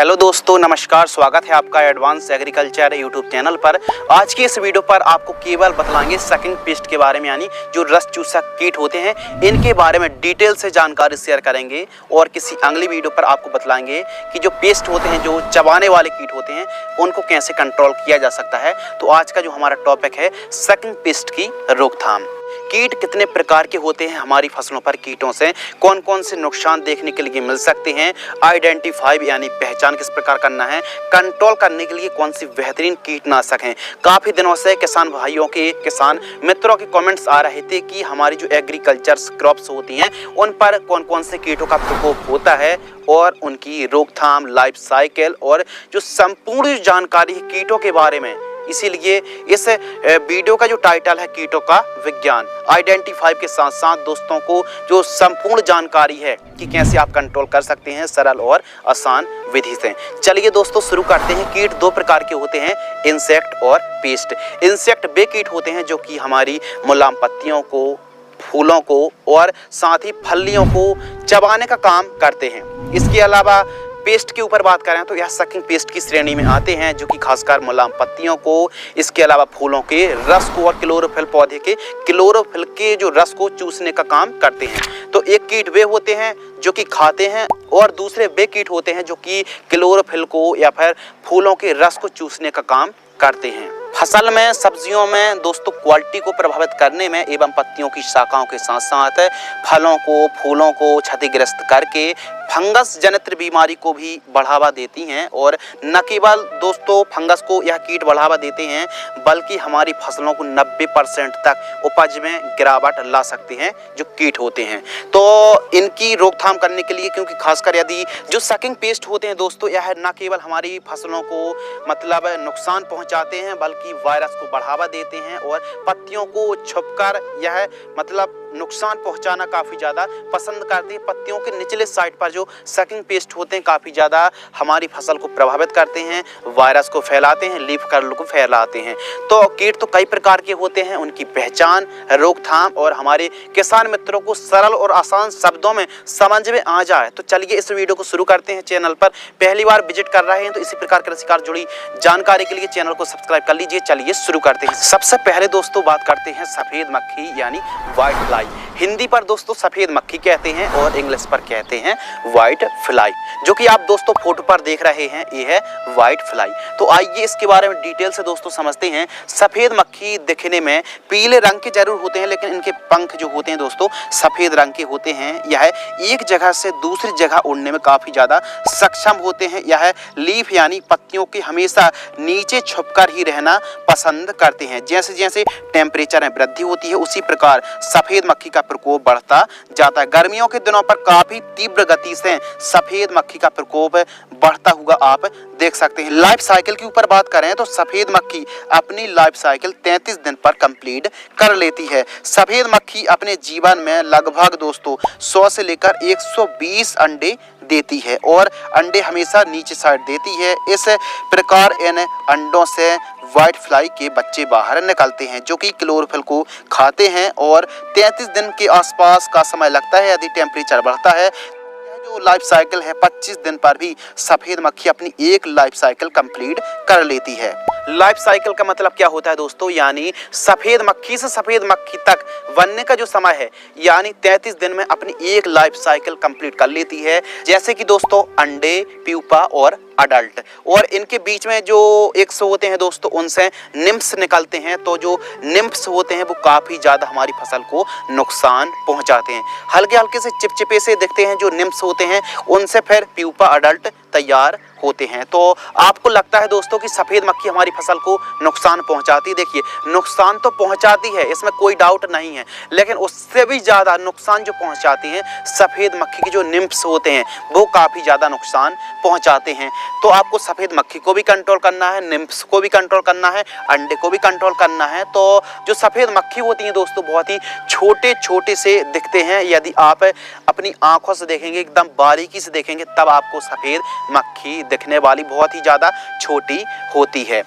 Hello दोस्तों, नमस्कार। स्वागत है आपका एडवांस एग्रीकल्चर यूट्यूब चैनल पर। आज की इस वीडियो पर आपको केवल बतलाएंगे सकिंग पेस्ट के बारे में, यानी जो रस चूसक कीट होते हैं इनके बारे में डिटेल से जानकारी शेयर करेंगे। और किसी अगली वीडियो पर आपको बतलाएंगे कि जो पेस्ट होते हैं, जो चबाने वाले कीट होते हैं, उनको कैसे कंट्रोल किया जा सकता है। तो आज का जो हमारा टॉपिक है सकिंग पेस्ट की रोकथाम। कीट कितने प्रकार के होते हैं, हमारी फसलों पर कीटों से कौन कौन से नुकसान देखने के लिए मिल सकते हैं, आइडेंटिफाई यानी पहचान किस प्रकार करना है, कंट्रोल करने के लिए कौन सी बेहतरीन कीटनाशक हैं। काफ़ी दिनों से किसान भाइयों के, किसान मित्रों के कमेंट्स आ रहे थे कि हमारी जो एग्रीकल्चर क्रॉप्स होती हैं उन पर कौन कौन से कीटों का प्रकोप होता है और उनकी रोकथाम, लाइफ साइकिल और जो संपूर्ण जानकारी है कीटों के बारे में। इसीलिए इस वीडियो का जो टाइटल है कीटों का विज्ञान, आइडेंटिफाई के साथ साथ दोस्तों को जो संपूर्ण जानकारी है कि कैसे आप कंट्रोल कर सकते हैं सरल और आसान विधि से। चलिए दोस्तों शुरू करते हैं। कीट दो प्रकार के होते हैं, इंसेक्ट और पेस्ट। इंसेक्ट वे कीट होते हैं जो कि हमारी मुलायम पत्तियों को, फूलों को और साथ ही फलियों को चबाने का काम करते हैं। इसके अलावा पेस्ट के ऊपर बात करें तो यह सकिंग पेस्ट की श्रेणी में आते हैं जो कि खासकर मुलायम पत्तियों को, इसके अलावा फूलों के रस को और क्लोरोफिल पौधे के क्लोरोफिल के जो रस को चूसने का काम करते हैं। तो एक कीट वे होते हैं जो कि खाते हैं और दूसरे वे कीट होते हैं जो कि क्लोरोफिल को या फिर फूलों के रस को चूसने का काम करते हैं। फसल में, सब्जियों में दोस्तों क्वालिटी को प्रभावित करने में एवं पत्तियों की शाखाओं के साथ साथ फलों को, फूलों को क्षतिग्रस्त करके फंगस जनित बीमारी को भी बढ़ावा देती हैं। और न केवल दोस्तों फंगस को यह कीट बढ़ावा देते हैं बल्कि हमारी फसलों को 90% तक उपज में गिरावट ला सकते हैं जो कीट होते हैं। तो इनकी रोकथाम करने के लिए, क्योंकि खासकर यदि जो सकिंग पेस्ट होते हैं दोस्तों, यह न केवल हमारी फसलों को मतलब नुकसान पहुंचाते हैं बल्कि वायरस को बढ़ावा देते हैं और पत्तियों को छुपकर यह मतलब नुकसान पहुंचाना काफ़ी ज़्यादा पसंद करते हैं। पत्तियों के निचले साइड पर जो सकिंग पेस्ट होते हैं काफ़ी ज़्यादा हमारी फसल को प्रभावित करते हैं, वायरस को फैलाते हैं, लीफ कर्ल को फैलाते हैं। तो कीट तो कई प्रकार के होते हैं, उनकी पहचान, रोकथाम और हमारे किसान मित्रों को सरल और आसान शब्दों में समझ में आ जाए। तो चलिए इस वीडियो को शुरू करते हैं। चैनल पर पहली बार विजिट कर रहे हैं तो इसी प्रकार कृषि कार्य जुड़ी जानकारी के लिए चैनल को सब्सक्राइब कर लीजिए। चलिए शुरू करते हैं। सबसे पहले दोस्तों बात करते हैं सफेद मक्खी यानी व्हाइट फ्लाई। हिंदी पर दोस्तों सफेद मक्खी कहते हैं और इंग्लिश पर कहते हैं व्हाइट फ्लाई। जो कि आप दोस्तों फोटो पर देख रहे हैं, ये है व्हाइट फ्लाई। तो आइए इसके बारे में डिटेल से दोस्तों समझते हैं। सफेद मक्खी दिखने में पीले रंग के जरूर होते हैं लेकिन इनके पंख जो होते हैं दोस्तों सफेद रंग के होते हैं। यह एक जगह से दूसरी जगह उड़ने में काफी ज्यादा सक्षम होते हैं। यह लीफ यानी पत्तियों के हमेशा नीचे छुपकर ही रहना पसंद करते हैं। जैसे जैसे टेम्परेचर में वृद्धि होती है उसी प्रकार सफेद मक्खी का प्रकोप बढ़ता जाता है। गर्मियों के दिनों पर काफी तीव्र गति से सफेद मक्खी का प्रकोप बढ़ता हुआ आप देख सकते हैं। लाइफ साइकिल के ऊपर बात करें तो सफेद मक्खी अपनी लाइफ साइकिल 33 दिन पर कंप्लीट कर लेती है। सफेद मक्खी अपने जीवन में लगभग दोस्तों 100 से लेकर 120 अंडे देती है और अंडे हमेशा नीचे साइड देती है। इस प्रकार इन अंडों से व्हाइट फ्लाई के बच्चे बाहर निकलते हैं जो कि क्लोरोफिल को खाते हैं और 33 दिन के आसपास का समय लगता है। यदि टेम्परेचर बढ़ता है जो लाइफ साइकिल है 25 दिन पर भी सफेद मक्खी अपनी एक लाइफ साइकिल कंप्लीट कर लेती है। लाइफ साइकिल का मतलब क्या होता है दोस्तों, यानी सफेद मक्खी से सफेद मक्खी तक बनने का जो समय है यानी 33 दिन में अपनी एक लाइफ साइकिल कंप्लीट कर लेती है। जैसे कि दोस्तों अंडे, प्यूपा और अडल्ट, और इनके बीच में जो एग्स होते हैं दोस्तों उनसे निम्फ्स निकलते हैं। तो जो निम्फ्स होते हैं वो काफी ज्यादा हमारी फसल को नुकसान पहुंचाते हैं। हल्के हल्के से चिपचिपे से दिखते हैं जो निम्फ्स होते हैं, उनसे फिर प्यूपा अडल्ट तैयार होते हैं। तो आपको लगता है दोस्तों कि सफेद मक्खी हमारी फसल को नुकसान पहुंचाती, देखिए नुकसान तो पहुंचाती है, इसमें कोई डाउट नहीं है, लेकिन उससे भी ज्यादा नुकसान जो पहुंचाती हैं सफेद मक्खी के जो निम्फ्स होते हैं वो काफी ज्यादा नुकसान पहुंचाते हैं। तो आपको सफेद मक्खी को भी कंट्रोल करना है, निम्फ्स को भी कंट्रोल करना है, अंडे को भी कंट्रोल करना है। तो जो सफेद मक्खी होती है दोस्तों बहुत ही छोटे छोटे से दिखते हैं। यदि आप अपनी आंखों से देखेंगे, एकदम बारीकी से देखेंगे, तब आपको सफेद मक्खी दिखने वाली बहुत ही ज्यादा छोटी होती है।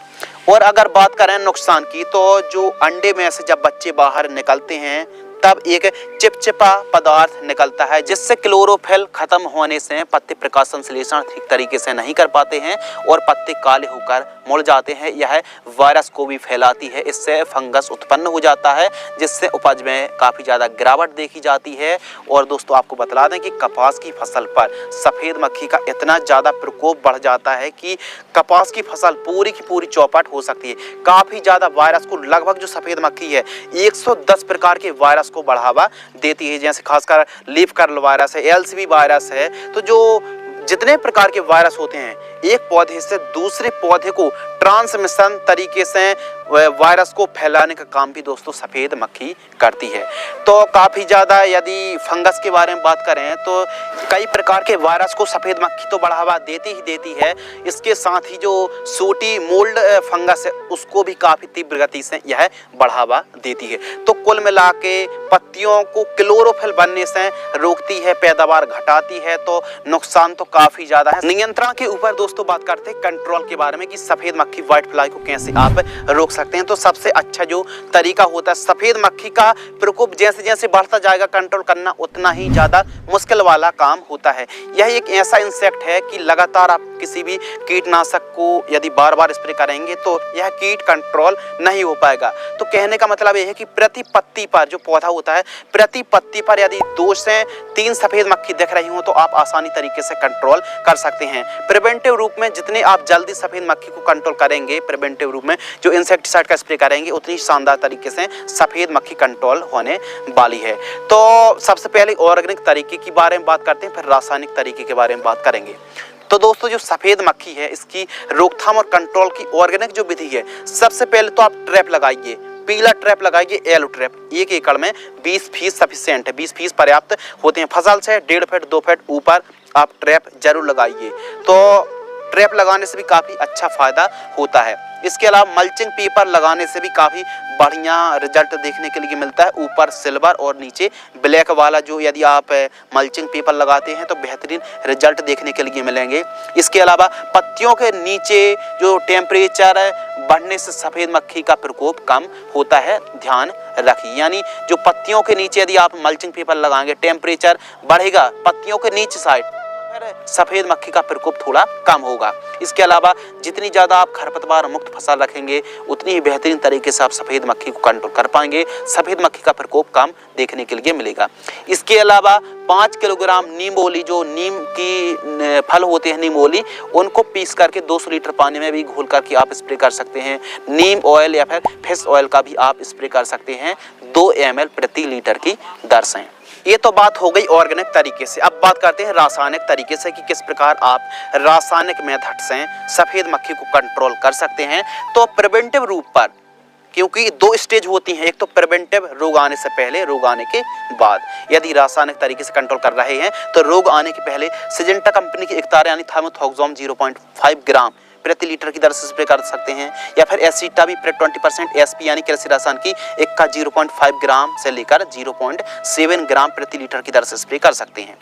और अगर बात करें नुकसान की तो जो अंडे में से जब बच्चे बाहर निकलते हैं तब एक चिपचिपा पदार्थ निकलता है जिससे क्लोरोफिल खत्म होने से पत्ते प्रकाश संश्लेषण ठीक तरीके से नहीं कर पाते हैं और पत्ते काले होकर मुड़ जाते हैं। यह वायरस को भी फैलाती है, इससे फंगस उत्पन्न हो जाता है जिससे उपज में काफ़ी ज़्यादा गिरावट देखी जाती है। और दोस्तों आपको बता दें कि कपास की फसल पर सफ़ेद मक्खी का इतना ज़्यादा प्रकोप बढ़ जाता है कि कपास की फसल पूरी की पूरी चौपट हो सकती है। काफ़ी ज़्यादा वायरस को लगभग जो सफ़ेद मक्खी है 110 प्रकार के वायरस को बढ़ावा देती है, जैसे खासकर लीफ कर्ल वायरस है, एलसीवी वायरस है। तो जो जितने प्रकार के वायरस होते हैं एक पौधे से दूसरे पौधे को ट्रांसमिशन तरीके से वायरस को फैलाने का काम भी दोस्तों सफ़ेद मक्खी करती है। तो काफ़ी ज़्यादा यदि फंगस के बारे में बात करें तो कई प्रकार के वायरस को सफ़ेद मक्खी तो बढ़ावा देती ही देती है, इसके साथ ही जो सूटी मोल्ड फंगस है उसको भी काफ़ी तीव्र गति से यह बढ़ावा देती है। तो कुल मिला के पत्तियों को क्लोरोफिल बनने से रोकती है, पैदावार घटाती है, तो नुकसान तो काफ़ी ज़्यादा है। नियंत्रण के ऊपर दोस्तों बात करते हैं कंट्रोल के बारे में कि सफ़ेद मक्खी व्हाइट फ्लाई को कैसे आप रोक सकते हैं। तो सबसे अच्छा जो तरीका होता है सफ़ेद मक्खी का प्रकोप जैसे जैसे बढ़ता जाएगा कंट्रोल करना उतना ही ज़्यादा मुश्किल वाला काम होता है। यह एक ऐसा इंसेक्ट है कि लगातार आप किसी भी कीटनाशक को यदि बार बार स्प्रे करेंगे तो यह कीट कंट्रोल नहीं हो पाएगा। तो कहने का मतलब यह है कि प्रति पत्ती पर जो पौधा होता है प्रति पत्ती पर यदि 2 से 3 सफ़ेद मक्खी दिख रही हो तो आप आसानी तरीके से कंट्रोल कर सकते हैं। प्रिवेंटिव रूप में जितने आप जल्दी सफ़ेद मक्खी को कंट्रोल करेंगे, प्रिवेंटिव रूप में जो इंसेक्टिसाइड का स्प्रे करेंगे उतनी शानदार तरीके से सफ़ेद मक्खी कंट्रोल होने वाली है। तो सबसे पहले ऑर्गेनिक तरीके के बारे में बात करते हैं, फिर रासायनिक तरीके के बारे में बात करेंगे। तो दोस्तों जो सफ़ेद मक्खी है इसकी रोकथाम और कंट्रोल की ऑर्गेनिक जो विधि है, सबसे पहले तो आप ट्रैप लगाइए, पीला ट्रैप लगाइए, येलो ट्रैप। 1 एकड़ में 20 फीस सफिशिएंट है, 20 फीस पर्याप्त होते हैं। फसल से 1.5 फीट 2 फीट ऊपर आप ट्रैप जरूर लगाइए। तो ट्रैप लगाने से भी काफ़ी अच्छा फ़ायदा होता है। इसके अलावा मल्चिंग पेपर लगाने से भी काफ़ी बढ़िया रिजल्ट देखने के लिए मिलता है। ऊपर सिल्वर और नीचे ब्लैक वाला जो यदि आप मल्चिंग पेपर लगाते हैं तो बेहतरीन रिजल्ट देखने के लिए मिलेंगे। इसके अलावा पत्तियों के नीचे जो टेम्परेचर बढ़ने से सफ़ेद मक्खी का प्रकोप कम होता है, ध्यान रखिए। यानी जो पत्तियों के नीचे यदि आप मल्चिंग पेपर लगाएंगे टेम्परेचर बढ़ेगा पत्तियों के नीचे साइड, सफ़ेद मक्खी का प्रकोप थोड़ा कम होगा। इसके अलावा जितनी ज़्यादा आप खरपतवार मुक्त फसल रखेंगे उतनी ही बेहतरीन तरीके से आप सफ़ेद मक्खी को कंट्रोल कर पाएंगे, सफ़ेद मक्खी का प्रकोप कम देखने के लिए मिलेगा। इसके अलावा 5 किलोग्राम नीमोली, जो नीम की फल होते हैं नीमोली, उनको पीस करके 200 लीटर पानी में भी घोल करके आप स्प्रे कर सकते हैं। नीम ऑयल या फिर फिश ऑयल का भी आप स्प्रे कर सकते हैं 2 ml प्रति लीटर की दर से। ये तो बात हो गई ऑर्गेनिक तरीके से। अब बात करते हैं रासायनिक तरीके से कि किस प्रकार आप रासायनिक मेथड से सफ़ेद मक्खी को कंट्रोल कर सकते हैं। तो प्रिवेंटिव रूप पर, क्योंकि 2 स्टेज होती हैं, एक तो प्रिवेंटिव रोग आने से पहले, रोग आने के बाद। यदि रासायनिक तरीके से कंट्रोल कर रहे हैं तो रोग आने के पहले सिजेंटा कंपनी की एकतार यानी थाइमोथोक्सोम 0.5 ग्राम प्रति लीटर की दर से स्प्रे कर सकते हैं, या फिर एसिटा भी 20% एसपी यानी कृषि रसायन की एक का 0.5 ग्राम से लेकर 0.7 ग्राम प्रति लीटर की दर से स्प्रे कर सकते हैं।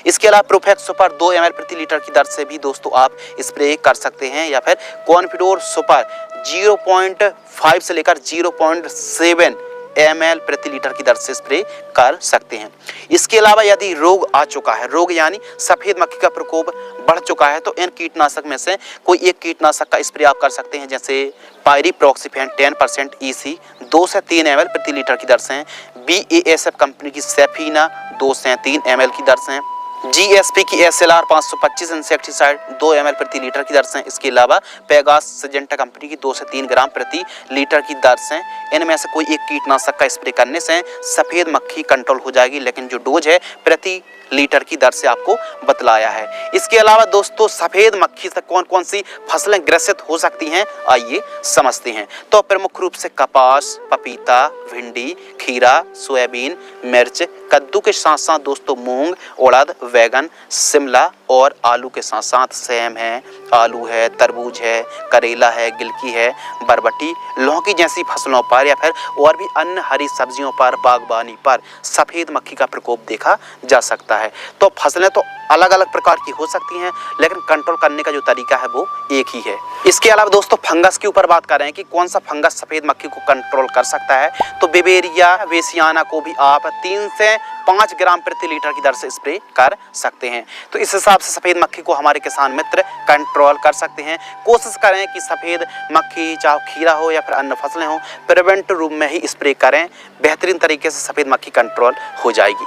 इसके अलावा प्रोफेक्स सुपर 2 ml प्रति लीटर की दर से भी दोस्तों आप स्प्रे कर सकते हैं, या फिर कॉन्फिडोर सुपर 0.5 से लेकर 0.7 ml प्रति लीटर की दर से स्प्रे कर सकते हैं। इसके अलावा यदि रोग आ चुका है, रोग यानी सफ़ेद मक्खी का प्रकोप बढ़ चुका है, तो इन कीटनाशक में से कोई एक कीटनाशक का स्प्रे आप कर सकते हैं, जैसे पायरीप्रॉक्सीफेन 10% EC 2 से 3 ml प्रति लीटर की दर से, BASF कंपनी की सेफीना 2 से 3 ml की दर से, GSP की SLR 525 इंसेक्टिसाइड 2 ml प्रति लीटर की दर से। इसके अलावा पेगास सिजेंटा कंपनी की 2 से 3 ग्राम प्रति लीटर की दर से। इनमें से कोई एक कीटनाशक का स्प्रे करने से सफ़ेद मक्खी कंट्रोल हो जाएगी, लेकिन जो डोज है प्रति लीटर की दर से आपको बतलाया है। इसके अलावा दोस्तों सफ़ेद मक्खी से कौन कौन सी फसलें ग्रसित हो सकती हैं, आइए समझते हैं। तो प्रमुख रूप से कपास, पपीता, भिंडी, खीरा, सोयाबीन, मिर्च, कद्दू के साथ साथ दोस्तों मूंग, उड़द, वैगन, शिमला और आलू के साथ साथ सेम है, आलू है, तरबूज है, करेला है, गिलकी है, बरबटी, लौकी जैसी फसलों पर या फिर और भी अन्य हरी सब्जियों पर, बागबानी पर सफ़ेद मक्खी का प्रकोप देखा जा सकता है। तो फसलें तो अलग अलग प्रकार की हो सकती हैं, लेकिन कंट्रोल करने का जो तरीका है वो एक ही है। इसके अलावा दोस्तों फंगस के ऊपर बात कर रहे हैं कि कौन सा फंगस सफ़ेद मक्खी को कंट्रोल कर सकता है, तो बेवेरिया वेसियाना को भी आप 3 से 5 ग्राम प्रति लीटर की दर से स्प्रे कर सकते हैं। तो इस हिसाब से सफ़ेद मक्खी को हमारे किसान मित्र कंट्रोल कर सकते हैं। कोशिश करें कि सफ़ेद मक्खी चाहे खीरा हो या फिर अन्य फसलें हो, प्रिवेंटिव रूप में ही स्प्रे करें, बेहतरीन तरीके से सफ़ेद मक्खी कंट्रोल हो जाएगी।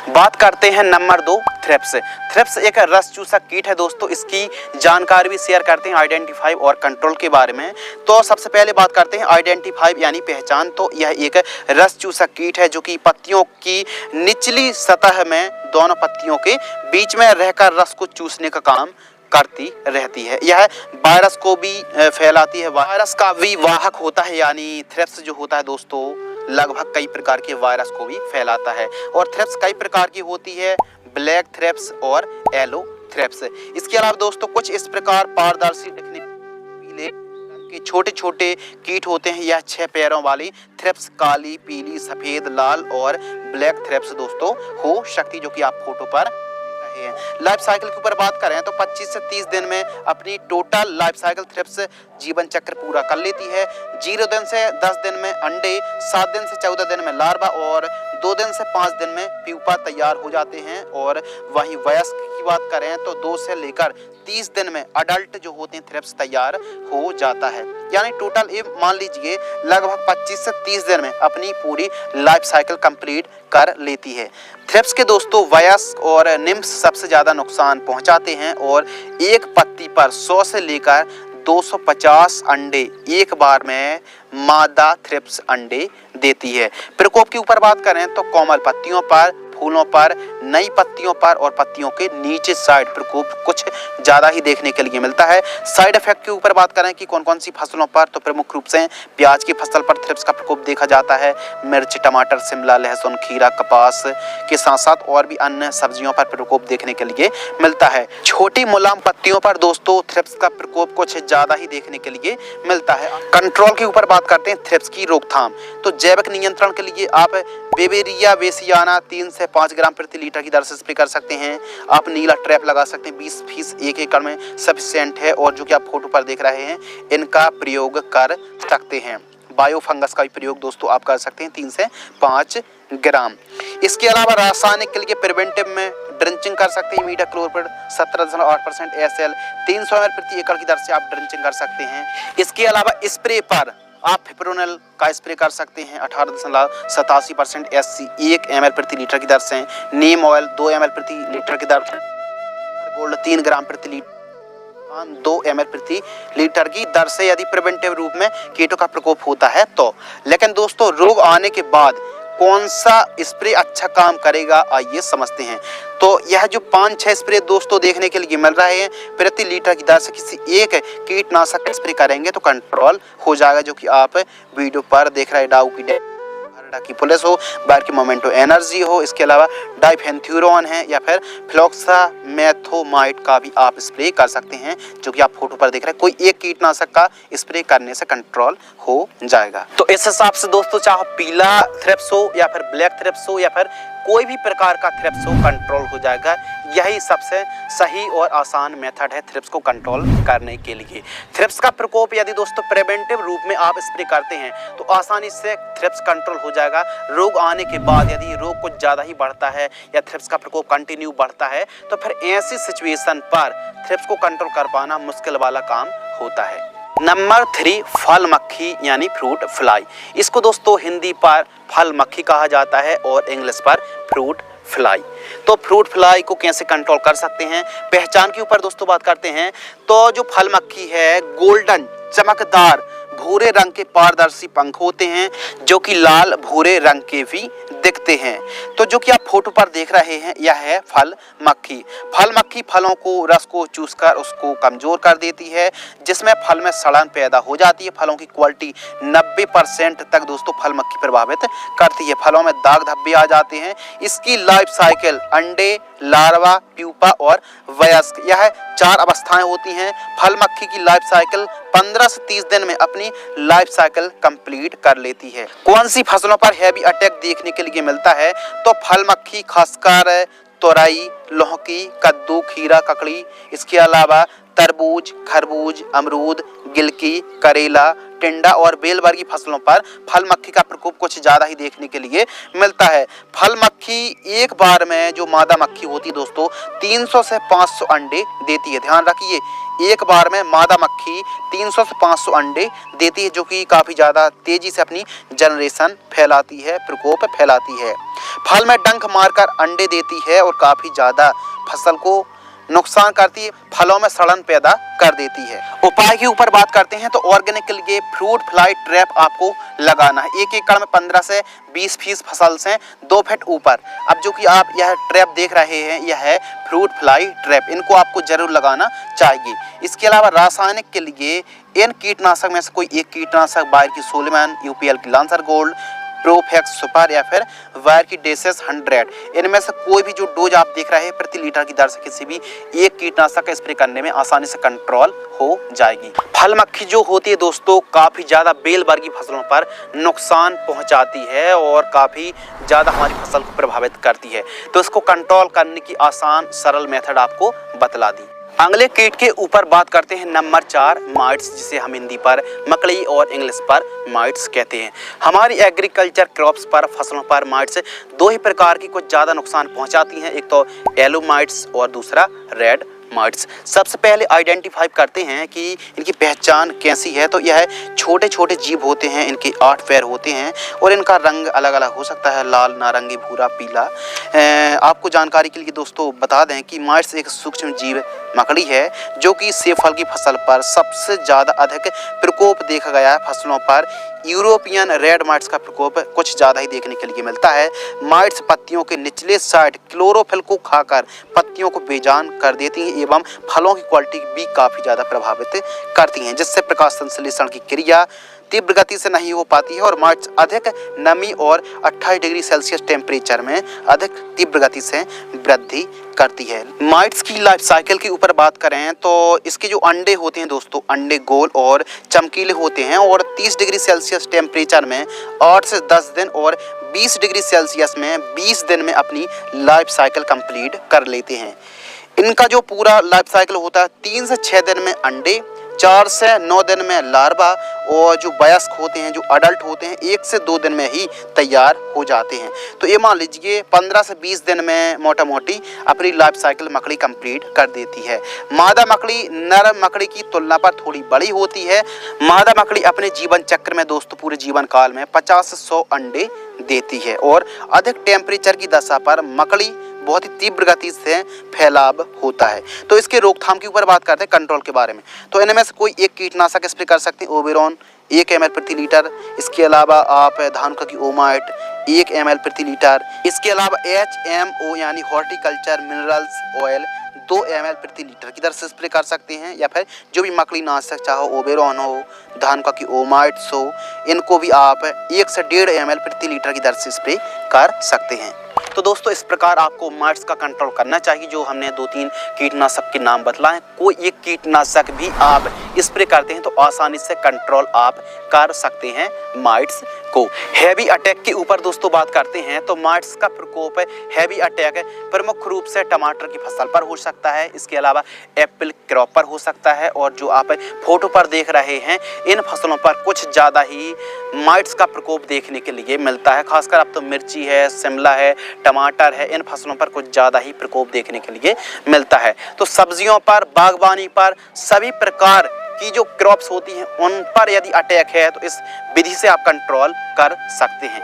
बात करते हैं नंबर 2, थ्रिप्स। थ्रिप्स एक रस चूसक कीट है दोस्तों, इसकी जानकारी भी शेयर करते हैं आइडेंटिफाई और कंट्रोल के बारे में। तो सबसे पहले बात करते हैं आइडेंटिफाई यानी पहचान। तो यह एक रस चूसक कीट है जो कि पत्तियों की निचली सतह में दोनों पत्तियों के बीच में रहकर रस को चूसने का काम करती रहती है। यह वायरस को भी फैलाती है, वायरस का भी वाहक होता है, यानी थ्रिप्स जो होता है दोस्तों लगभग कई प्रकार के वायरस को भी फैलाता है। और थ्रिप्स कई प्रकार की होती है, ब्लैक थ्रिप्स और येलो थ्रिप्स। इसके अलावा दोस्तों कुछ इस प्रकार पारदर्शी दिखने पीले रंग के छोटे छोटे कीट होते हैं। यह 6 पैरों वाली थ्रिप्स काली, पीली, सफेद, लाल और ब्लैक थ्रिप्स दोस्तों हो सकती, जो कि आप फोटो पर लाइफ साइकिल के ऊपर बात करें तो 25 से 30 दिन में अपनी टोटल लाइफ साइकिल थ्रिप्स जीवन चक्र पूरा कर लेती है। 0 दिन से 10 दिन में अंडे, 7 दिन से 14 दिन में लार्वा और 2 दिन से 5 दिन में प्यूपा तैयार हो जाते हैं। और वहीं वयस्क की बात करें तो 2 से लेकर 30 दिन में अडल्ट जो होते हैं थ्रिप्स तैयार हो जाता है। यानी टोटल ये मान लीजिए लगभग 25 से 30 दिन में अपनी पूरी लाइफ साइकिल कंप्लीट कर लेती है। थ्रिप्स के दोस्तों वयस्क और निम्स सबसे ज़्यादा नुकसान पहुंचाते हैं और एक पत्ती पर 100 से लेकर 250 अंडे एक बार में मादा थ्रिप्स अंडे देती है। प्रकोप के ऊपर बात करें तो कोमल पत्तियों पर, फूलों पर, नई पत्तियों पर और पत्तियों के नीचे साइड प्रकोप कुछ ज़्यादा ही देखने के लिए मिलता है। साइड इफेक्ट के ऊपर बात करें कि कौन कौन सी फसलों पर, तो प्रमुख रूप से प्याज की फसल पर थ्रिप्स का प्रकोप देखा जाता है। मिर्च, टमाटर, शिमला, लहसुन, खीरा, कपास के साथ साथ और भी अन्य सब्जियों पर प्रकोप देखने के लिए मिलता है। छोटी मुलायम पत्तियों पर दोस्तों थ्रिप्स का प्रकोप कुछ ज़्यादा ही देखने के लिए मिलता है। कंट्रोल के ऊपर बात करते हैं थ्रिप्स की रोकथाम। तो जैविक नियंत्रण के लिए आप बेवेरिया वेसियाना 3 से 5 ग्राम प्रति लीटर की दर से स्प्रे कर सकते हैं। आप नीला ट्रैप लगा सकते हैं, 20 फीस 1 एकड़ में सफिशिएंट है। और जो कि आप फोटो पर देख रहे हैं इनका प्रयोग कर सकते हैं। बायो फंगस का भी प्रयोग दोस्तों आप कर सकते हैं 3 से 5 ग्राम। इसके अलावा रासायनिक के लिए प्रिवेंटिव में ड्रिंचिंग कर सकते हैं। मीडिया क्लोरपेड 17.8% SL 300 ml प्रति एकड़ की दर से आप ड्रिंचिंग कर सकते हैं। इसके अलावा स्प्रे पर आप फिप्रोनिल का स्प्रे कर सकते हैं 18.87% SC 1 ml प्रति लीटर की दर से। नीम ऑयल 2 ml प्रति लीटर की दर से। गोल्ड 3 ग्राम प्रति लीटर 2 ml प्रति लीटर की दर से यदि प्रिवेंटिव रूप में कीटों का प्रकोप होता है तो। लेकिन दोस्तों रोग आने के बाद कौन सा स्प्रे अच्छा काम करेगा आइए समझते हैं। तो यह जो 5-6 स्प्रे दोस्तों देखने के लिए मिल रहे हैं प्रति लीटर की दर से किसी एक कीटनाशक स्प्रे करेंगे तो कंट्रोल हो जाएगा, जो कि आप वीडियो पर देख रहे हैं। डाउ की पुलिस हो, बार की मोमेंटो एनर्जी हो, इसके अलावा डाइफेंथ्यूरॉन है या फिर फ्लोक्सामेथोमाइड का भी आप स्प्रे कर सकते हैं, जो कि आप फोटो पर देख रहे हैं। कोई एक कीटनाशक का स्प्रे करने से कंट्रोल हो जाएगा। तो इस हिसाब से दोस्तों चाहे पीला थ्रिप्स हो या फिर ब्लैक थ्रिप्स हो या फिर कोई भी प्रकार का थ्रिप्स हो कंट्रोल हो जाएगा। यही सबसे सही और आसान मेथड है थ्रिप्स को कंट्रोल करने के लिए। थ्रिप्स का प्रकोप यदि दोस्तों प्रिवेंटिव रूप में आप स्प्रे करते हैं तो आसानी से थ्रिप्स कंट्रोल हो जाएगा। रोग आने के बाद यदि रोग कुछ ज़्यादा ही बढ़ता है या थ्रिप्स का प्रकोप कंटिन्यू बढ़ता है तो फिर ऐसी सिचुएशन पर थ्रिप्स को कंट्रोल कर पाना मुश्किल वाला काम होता है। नंबर 3 फल मक्खी यानी फ्रूट फ्लाई। इसको दोस्तों हिंदी पर फल मक्खी कहा जाता है और इंग्लिश पर फ्रूट फ्लाई। तो फ्रूट फ्लाई को कैसे कंट्रोल कर सकते हैं, पहचान के ऊपर दोस्तों बात करते हैं। तो जो फल मक्खी है गोल्डन चमकदार भूरे रंग के पारदर्शी पंख होते हैं जो कि लाल भूरे रंग के भी दिखते हैं। तो जो कि आप फोटो पर देख रहे हैं यह है फल मक्खी। फल मक्खी फलों को रस को चूसकर उसको कमजोर कर देती है, जिसमें फल में सड़न पैदा हो जाती है। फलों की क्वालिटी 90% तक दोस्तों फल मक्खी प्रभावित करती है। फलों में दाग धब्बे आ जाते हैं। इसकी लाइफ साइकिल अंडे, लार्वा, प्यूपा और वयस्क, यह 4 अवस्थाएं होती हैं। फल मक्खी की लाइफ साइकिल 15 से 30 दिन में अपनी लाइफ साइकिल कंप्लीट कर लेती है। कौन सी फसलों पर हैवी अटैक देखने के लिए मिलता है? तो फल मक्खी खासकर तोरई, लौकी, कद्दू, खीरा, ककड़ी, इसके अलावा तरबूज, खरबूज, अमरूद, गिलकी, करेला, टिंडा और बेल वर्गीय फसलों पर फल मक्खी का प्रकोप कुछ ज्यादा ही देखने के लिए मिलता है। फल मक्खी एक बार में जो मादा मक्खी होती है दोस्तों 300 से 500 अंडे देती है। ध्यान रखिए, एक बार में मादा मक्खी 300 से 500 अंडे देती है, जो कि काफी ज्यादा तेजी से अपनी जनरेशन फैलाती है, प्रकोप फैलाती है। फल में डंक मारकर अंडे देती है और काफी ज्यादा फसल को नुकसान करती है, फलों में सड़न पैदा कर देती है। उपाय के ऊपर बात करते हैं तो ऑर्गेनिक के लिए फ्रूट फ्लाई ट्रैप आपको लगाना है। 1 एकड़ में 15 से 20 फीस फसल से 2 फीट ऊपर। अब जो कि आप यह ट्रैप देख रहे हैं यह है फ्रूट फ्लाई ट्रैप, इनको आपको जरूर लगाना चाहिए। इसके अलावा रासायनिक के लिए इन कीटनाशक में से कोई एक कीटनाशक बायर की सोलेमन, यूपीएल की लांसर गोल्ड, प्रोफेक्स सुपर या फिर वायर की डेसेस 100, इनमें से कोई भी जो डोज आप देख रहे हैं प्रति लीटर की दर से किसी भी एक कीटनाशक का स्प्रे करने में आसानी से कंट्रोल हो जाएगी। फल मक्खी जो होती है दोस्तों काफी ज्यादा बेल वर्गीय फसलों पर नुकसान पहुंचाती है और काफी ज्यादा हमारी फसल को प्रभावित करती है। तो इसको कंट्रोल करने की आसान सरल मेथड आपको बतला दी। अगले कीट के ऊपर बात करते हैं नंबर 4 माइट्स, जिसे हम हिंदी पर मकड़ी और इंग्लिश पर माइट्स कहते हैं। हमारी एग्रीकल्चर क्रॉप्स पर फसलों पर माइट्स 2 ही प्रकार की कुछ ज़्यादा नुकसान पहुंचाती हैं, एक तो येलो माइट्स और दूसरा रेड माइट्स। सबसे पहले आइडेंटिफाई करते हैं कि इनकी पहचान कैसी है। तो यह छोटे छोटे जीव होते हैं, इनके 8 पैर होते हैं और इनका रंग अलग अलग हो सकता है, लाल, नारंगी, भूरा, पीला। आपको जानकारी के लिए दोस्तों बता दें कि माइट्स एक सूक्ष्म जीव मकड़ी है जो कि सेब फल की फसल पर सबसे ज़्यादा अधिक प्रकोप देखा गया है। फसलों पर यूरोपियन रेड माइट्स का प्रकोप कुछ ज़्यादा ही देखने के लिए मिलता है। माइट्स पत्तियों के निचले साइड क्लोरोफिल को खाकर पत्तियों को बेजान कर देती हैं एवं फलों की क्वालिटी भी काफ़ी ज़्यादा प्रभावित करती हैं, जिससे प्रकाश संश्लेषण की क्रिया तीव्र गति से नहीं हो पाती है और माइट्स अधिक नमी और 28 डिग्री सेल्सियस टेम्परेचर में अधिक तीव्र गति से वृद्धि करती है। माइट्स की लाइफ साइकिल के ऊपर बात करें तो इसके जो अंडे होते हैं दोस्तों, अंडे गोल और चमकीले होते हैं और 30 डिग्री सेल्सियस टेम्परेचर में 8 से 10 दिन और 20 डिग्री सेल्सियस में 20 दिन में अपनी लाइफ साइकिल कंप्लीट कर लेते हैं। इनका जो पूरा लाइफ साइकिल होता है 3 से 6 दिन में अंडे, 4 से 9 दिन में लार्वा और जो वयस्क होते हैं, जो अडल्ट होते हैं 1 से 2 दिन में ही तैयार हो जाते हैं। तो ये मान लीजिए 15 से 20 दिन में मोटा मोटी अपनी लाइफ साइकिल मकड़ी कंप्लीट कर देती है। मादा मकड़ी नर मकड़ी की तुलना पर थोड़ी बड़ी होती है। मादा मकड़ी अपने जीवन चक्र में दोस्तों पूरे जीवन काल में 50 से 100 अंडे देती है और अधिक टेम्परेचर की दशा पर मकड़ी बहुत ही तीव्र गति से फैलाव होता है। तो इसके रोकथाम के ऊपर बात करते हैं, कंट्रोल के बारे में। तो इनमें से कोई एक कीटनाशक स्प्रे कर सकते हैं, ओबेरॉन 1 ml प्रति लीटर। इसके अलावा आप धानुका की ओमाइट 1 ml प्रति लीटर। इसके अलावा HMO यानी हॉर्टिकल्चर मिनरल्स ऑयल 2 ml प्रति लीटर की दर से स्प्रे कर सकते हैं, या फिर जो भी मकड़ी नाशक चाहो ओबेरॉन हो, धानुका की ओमाइट्स हो, इनको भी आप 1 से 1.5 ml प्रति लीटर की दर से स्प्रे कर सकते हैं। तो दोस्तों इस प्रकार आपको माइट्स का कंट्रोल करना चाहिए। जो हमने 2-3 कीटनाशक के नाम बतलाए, कोई एक कीटनाशक भी आप स्प्रे करते हैं तो आसानी से कंट्रोल आप कर सकते हैं माइट्स को। हैवी अटैक के ऊपर दोस्तों बात करते हैं तो माइट्स का प्रकोप हैवी अटैक प्रमुख रूप से टमाटर की फसल पर हो सकता है, इसके अलावा एप्पल क्रॉप पर हो सकता है और जो आप फोटो पर देख रहे हैं इन फसलों पर कुछ ज़्यादा ही माइट्स का प्रकोप देखने के लिए मिलता है। खासकर अब तो मिर्ची है, शिमला है, टमाटर है, इन फसलों पर कुछ ज़्यादा ही प्रकोप देखने के लिए मिलता है। तो सब्जियों पर, बागवानी पर, सभी प्रकार की जो क्रॉप्स होती हैं उन पर यदि अटैक है तो इस विधि से आप कंट्रोल कर सकते हैं।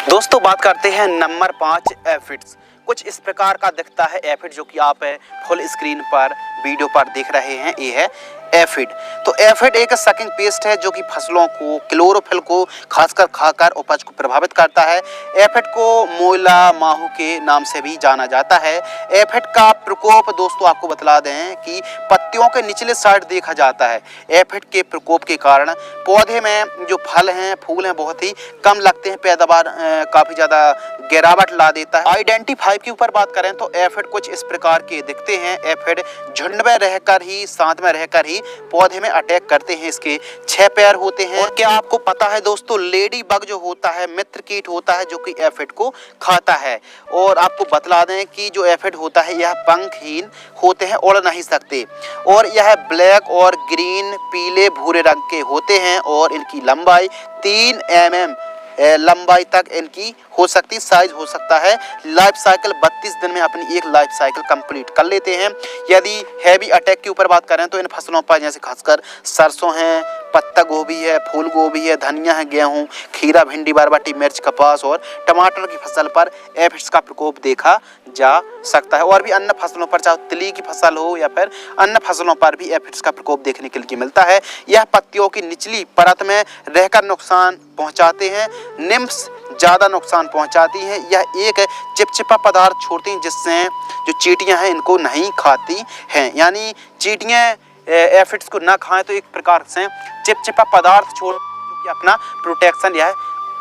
दोस्तों बात करते हैं नंबर 5 एफिड्स। कुछ इस प्रकार का दिखता है एफिड, जो कि आप फुल स्क्रीन पर वीडियो पर देख रहे हैं ये है एफिड। तो एफिड एक सकिंग पेस्ट है जो कि फसलों को, क्लोरोफिल को खासकर खाकर उपज को प्रभावित करता है। एफिड को मोइला माहू के नाम से भी जाना जाता है। एफिड का प्रकोप दोस्तों आपको बतला दें कि पत्तियों के निचले साइड देखा जाता है। एफिड के प्रकोप के कारण पौधे में जो फल हैं, फूल हैं, बहुत ही कम लगते हैं, पैदावार काफ़ी ज़्यादा गिरावट ला देता है। आइडेंटिफाई के ऊपर बात करें तो एफिड कुछ इस प्रकार के दिखते हैं। एफिड झुंड में रहकर ही, साथ में रहकर ही पौधे में अटैक करते हैं। इसके 6 पैर होते हैं। और क्या आपको पता है दोस्तों, लेडी बग जो होता है मित्र कीट होता है जो कि एफिड को खाता है। और आपको बतला दें कि जो एफिड होता है यह पंखहीन होते हैं, उड़ नहीं सकते, और यह ब्लैक और ग्रीन, पीले भूरे रंग के होते हैं और इनकी लंबाई 3 mm लंबाई तक इनकी हो सकती, साइज हो सकता है। लाइफ साइकिल 32 दिन में अपनी एक लाइफ साइकिल कंप्लीट कर लेते हैं। यदि हैवी अटैक के ऊपर बात करें तो इन फसलों पर जैसे खासकर सरसों है, पत्ता गोभी है, फूल गोभी है, धनिया है, गेहूं, खीरा, भिंडी, बरबटी, मिर्च, कपास और टमाटर की फसल पर एफिड्स का प्रकोप देखा जा सकता है। और भी अन्य फसलों पर, चाहे तिली की फसल हो या फिर अन्य फसलों पर भी एफिड्स का प्रकोप देखने के लिए मिलता है। यह पत्तियों की निचली परत में रहकर नुकसान पहुंचाते हैं। निम्फ्स ज़्यादा नुकसान पहुंचाती है। यह एक चिपचिपा पदार्थ छोड़ती हैं जिससे जो चींटियां हैं इनको नहीं खाती हैं, यानी चींटियां एफिड्स को ना खाएं तो एक प्रकार से चिपचिपा पदार्थ छोड़ जो कि अपना प्रोटेक्शन यह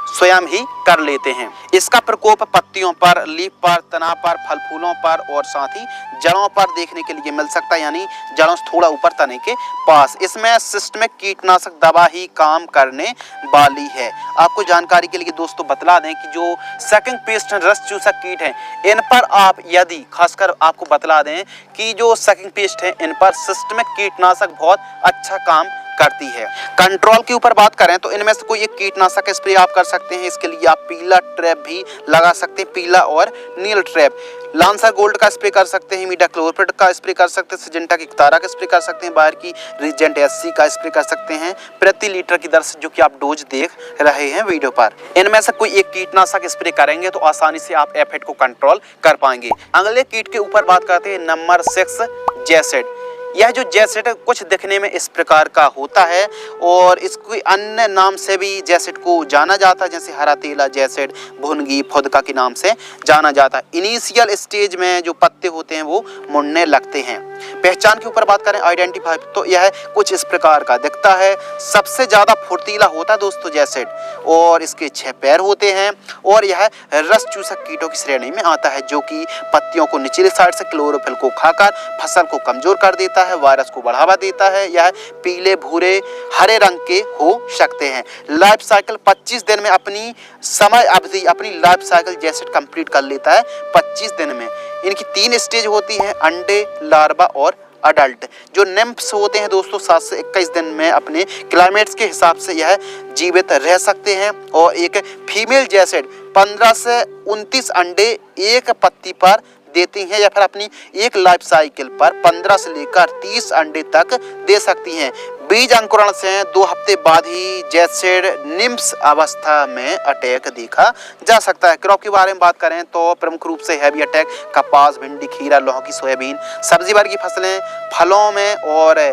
स्वयं ही कर लेते हैं। इसका प्रकोप पत्तियों पर, लीफ पर, तना पर, फल फूलों पर और साथ ही जड़ों पर देखने के लिए मिल सकता है, यानी जड़ों से थोड़ा ऊपर तने के पास। इसमें सिस्टमिक कीटनाशक दवा ही काम करने वाली है। आपको जानकारी के लिए दोस्तों बतला दें कि जो सकिंग पेस्ट रस चूसक कीट हैं, इन पर आप यदि खासकर आपको बतला दें कि जो सकिंग पेस्ट है इन पर सिस्टमिक कीटनाशक बहुत अच्छा काम करती है। कंट्रोल के ऊपर बात करें तो इनमें से कोई एक कीटनाशक स्प्रे आप कर सकते हैं। इसके लिए आप पीला ट्रैप भी लगा सकते हैं, पीला और नील ट्रैप। लांसर गोल्ड का स्प्रे कर सकते हैं, मीडाक्लोप्रिड का स्प्रे कर सकते हैं, सिजेंटा की तारा का स्प्रे कर सकते हैं, बाहर की रीजेंट SC का स्प्रे कर सकते हैं प्रति लीटर की दर से, जो कि आप डोज देख रहे हैं वीडियो पर। इनमें से कोई एक कीटनाशक स्प्रे करेंगे तो आसानी से आप एफिड को कंट्रोल कर पाएंगे। अगले कीट के ऊपर बात करते हैं नंबर 6 जैसिड। यह जो जैसिड कुछ दिखने में इस प्रकार का होता है और इसको अन्य नाम से भी जैसिड को जाना जाता है, जैसे हरा तेला जैसिड, भुनगी, फुदका के नाम से जाना जाता है। इनिशियल स्टेज में जो पत्ते होते हैं वो मुड़ने लगते हैं। पहचान के ऊपर बात करें, आइडेंटिफाई, तो यह कुछ इस प्रकार का दिखता है। सबसे ज्यादा फुर्तीला होता है दोस्तों जैसिड, और इसके 6 पैर होते हैं और यह रस चूसक कीटों की श्रेणी में आता है जो कि पत्तियों को निचले साइड से क्लोरोफिल को खाकर फसल को कमजोर कर देता है, वायरस को बढ़ावा देता है। यह पीले, भूरे, हरे रंग के हो सकते हैं। लाइफ साइकिल 25 दिन में अपनी समय अवधि, अपनी लाइफ साइकिल जैसिड कंप्लीट कर लेता है 25 दिन में। इनकी 3 स्टेज होती हैं, अंडे, लार्वा और अडल्ट। जो निम्फ्स होते हैं दोस्तों 7 से 21 दिन में अपने क्लाइमेट्स के हिसाब से यह जीवित रह सकते हैं। और एक फीमेल जैसिड 15 से 29 अंडे एक पत्ती पर देती हैं, या फिर अपनी एक लाइफ साइकिल पर 15 से लेकर 30 अंडे तक दे सकती हैं। बीज अंकुरण से 2 हफ्ते बाद ही जैसिड निम्स अवस्था में अटैक देखा जा सकता है। क्रॉप के बारे में बात करें तो प्रमुख रूप से हैवी अटैक कपास, भिंडी, खीरा, लौकी, सोयाबीन, सब्जी वर्ग की फसलें, फलों में और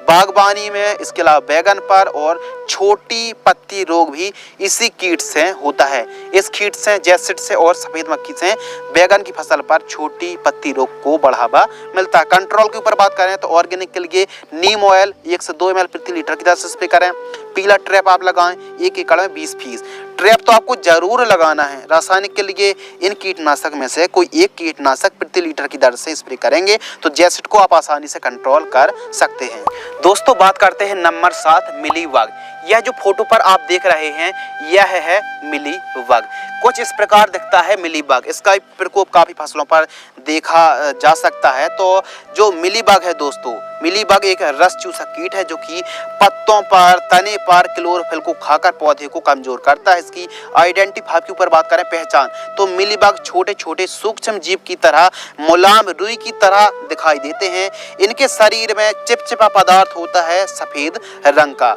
बागवानी में, इसके अलावा बैगन पर, और छोटी पत्ती रोग भी इसी कीट से होता है। इस कीट से, जैसिड से और सफेद मक्खी से बैगन की फसल पर छोटी पत्ती रोग को बढ़ावा मिलता है। कंट्रोल के ऊपर बात करें तो ऑर्गेनिक के लिए नीम ऑयल 1 से 2 ml प्रति लीटर की दर से स्प्रे करें। पीला ट्रैप आप लगाएं 1 एकड़ में 20 फीस। ट्रैप तो आपको जरूर लगाना है। रासायनिक के लिए इन कीटनाशक में से कोई एक कीटनाशक प्रति लीटर की दर से स्प्रे करेंगे तो जैसिड को आप आसानी से कंट्रोल कर सकते हैं। दोस्तों बात करते हैं नंबर 7 मिलीबग। यह जो फोटो पर आप देख रहे हैं यह है मिलीबग। कुछ इस प्रकार दिखता है मिलीबग। इसका प्रकोप काफी फसलों पर देखा जा सकता है। तो जो मिलीबग है दोस्तों, मिलीबग एक रस चूसक कीट है जो कि पत्तों पर, तने पर क्लोरोफिल को खाकर पौधे को कमजोर करता है। इसकी आइडेंटिफाई के ऊपर बात करें, पहचान, तो मिलीबग छोटे छोटे सूक्ष्म जीव की तरह, मुलायम रुई की तरह दिखाई देते हैं। इनके शरीर में चिपचिपा पदार्थ होता है सफेद रंग का।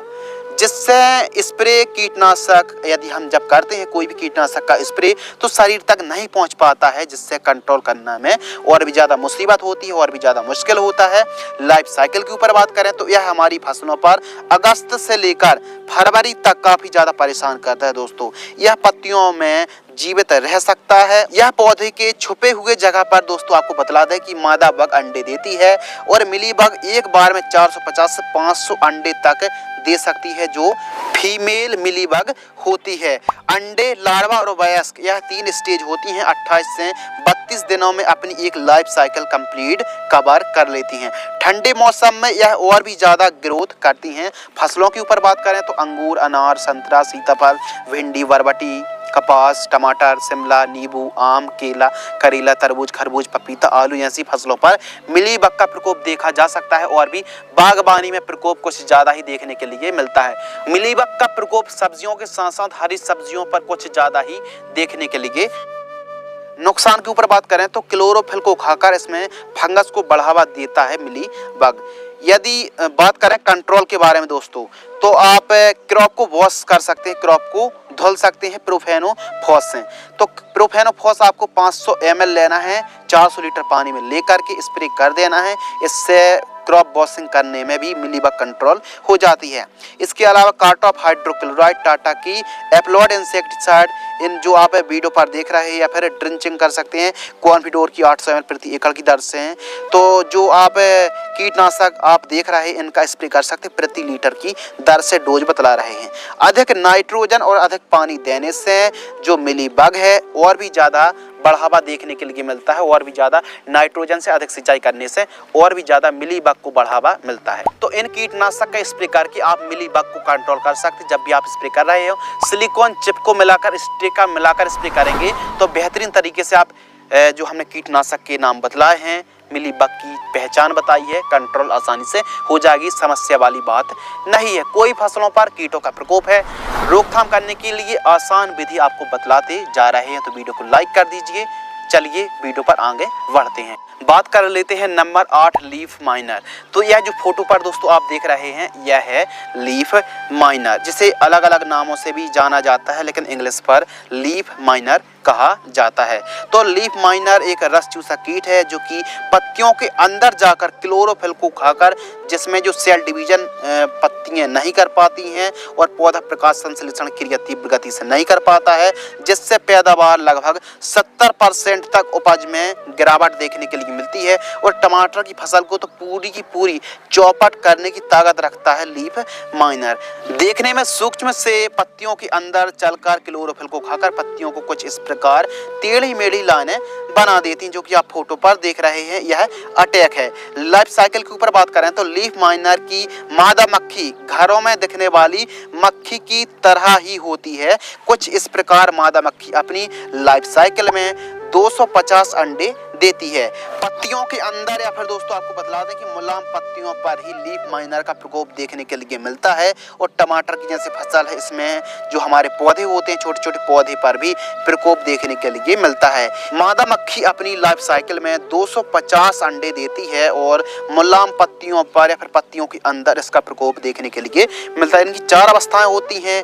जिससे स्प्रे कीटनाशक यदि हम जब करते हैं कोई भी कीटनाशक का स्प्रे तो शरीर तक नहीं पहुंच पाता है, जिससे कंट्रोल करना में और भी ज़्यादा मुसीबत होती है और भी ज़्यादा मुश्किल होता है। लाइफ साइकिल के ऊपर बात करें तो यह हमारी फसलों पर अगस्त से लेकर फरवरी तक काफ़ी ज़्यादा परेशान करता है दोस्तों। यह पत्तियों में जीवित रह सकता है। यह पौधे के छुपे हुए जगह पर दोस्तों आपको बतला दें कि मादा बग अंडे देती है और मिली बग एक बार में 450 से 500 अंडे तक दे सकती है, जो फीमेल मिली बग होती है। अंडे, लार्वा और वयस्क यह 3 स्टेज होती हैं। 28 से 32 दिनों में अपनी एक लाइफ साइकिल कंप्लीट कवर कर लेती हैं। ठंडे मौसम में यह और भी ज़्यादा ग्रोथ करती हैं। फसलों के ऊपर बात करें तो अंगूर, अनार, संतरा, सीताफल, भिंडी, बरबटी, कपास, टमाटर, शिमला, नींबू, आम, केला, करेला, तरबूज, खरबूज, पपीता, आलू जैसी फसलों पर मिली बग का प्रकोप देखा जा सकता है और भी बागबानी में प्रकोप कुछ ज़्यादा ही देखने के लिए मिलता है। मिली बग का प्रकोप सब्जियों के साथ साथ हरी सब्जियों पर कुछ ज़्यादा ही देखने के लिए। नुकसान के ऊपर बात करें तो क्लोरोफिल को खाकर इसमें फंगस को बढ़ावा देता है मिली बग। यदि बात करें कंट्रोल के बारे में दोस्तों तो आप क्रॉप को वॉश कर सकते हैं, क्रॉप को धुल सकते हैं प्रोफेनोफॉस से। तो प्रोफेनोफॉस आपको 500 ml लेना है, 400 लीटर पानी में लेकर के स्प्रे कर देना है। इससे क्रॉप वॉशिंग करने में भी मिलीबग कंट्रोल हो जाती है। इसके अलावा कार्टॉप हाइड्रोक्लोराइड, टाटा की एप्लॉयड इंसेक्टिसाइड, इन जो आप वीडियो पर देख रहे हैं या फिर ड्रिंचिंग कर सकते हैं कॉन्फिडोर की 800 ml प्रति एकड़ की दर से हैं। तो जो आप कीटनाशक आप देख रहे हैं इनका स्प्रे कर सकते हैं प्रति लीटर की दर से डोज बतला रहे हैं। अधिक नाइट्रोजन और अधिक पानी देने से जो मिलीबग है और भी ज़्यादा बढ़ावा देखने के लिए मिलता है और भी ज़्यादा नाइट्रोजन से अधिक सिंचाई करने से और भी ज़्यादा मिलीबग को बढ़ावा मिलता है। तो इन कीटनाशक का स्प्रे करके आप मिलीबग को कंट्रोल कर सकते हैं। जब भी आप स्प्रे कर रहे हो सिलिकॉन चिप को मिलाकर स्प्रे करेंगे तो बेहतरीन तरीके से आप जो हमने कीटनाशक के नाम बतलाए हैं, मिलीबग की पहचान बताई है, कंट्रोल आसानी से हो जाएगी। समस्या वाली बात नहीं है। कोई फसलों पर कीटों का प्रकोप है, रोकथाम करने के लिए आसान विधि आपको बतलाते जा रहे हैं, तो वीडियो को लाइक कर दीजिए। चलिए वीडियो पर आगे बढ़ते हैं। बात कर लेते हैं नंबर 8 लीफ माइनर। तो यह जो फोटो पर दोस्तों आप देख रहे हैं यह है लीफ माइनर, जिसे अलग अलग नामों से भी जाना जाता है लेकिन इंग्लिश पर लीफ माइनर कहा जाता है। तो लीफ माइनर एक रस चूसा कीट है जो कि पत्तियों के अंदर जाकर क्लोरोफिल को खाकर, जिसमें जो सेल डिवीजन पत्तियां नहीं कर पाती हैं और पौधा प्रकाश संश्लेषण क्रिया तीव्र गति से नहीं कर पाता है, जिससे पैदावार लगभग 70% तक उपज में गिरावट देखने के लिए मिलती है। और टमाटर की फसल को तो पूरी की पूरी चौपट करने की ताकत रखता है लीफ माइनर। देखने में सूक्ष्म से पत्तियों के अंदर चलकर क्लोरोफिल को खाकर पत्तियों को कुछ इस प्रकार टेढ़ी मेढ़ी लाइनें बना देती हैं, जो कि आप फोटो पर देख रहे हैं यह अटैक है। लाइफ साइकिल के ऊपर बात करें तो लीफ माइनर की मादा मक्खी घरों में दिखने वाली मक्खी की तरह ही होती है। कुछ इस प्रकार मादा मक्खी अपनी लाइफ साइकिल में 250 अंडे देती है पत्तियों के अंदर, या फिर दोस्तों आपको बतला दें कि मुलायम पत्तियों पर ही लीफ माइनर का प्रकोप देखने के लिए मिलता है। और टमाटर की जैसे फसल है इसमें जो हमारे पौधे होते हैं छोटे छोटे पौधे पर भी प्रकोप देखने के लिए मिलता है। मादा मक्खी अपनी लाइफ साइकिल में 250 अंडे देती है और मुलायम पत्तियों पर या फिर पत्तियों के अंदर इसका प्रकोप देखने के लिए मिलता है। इनकी 4 अवस्थाएं होती हैं: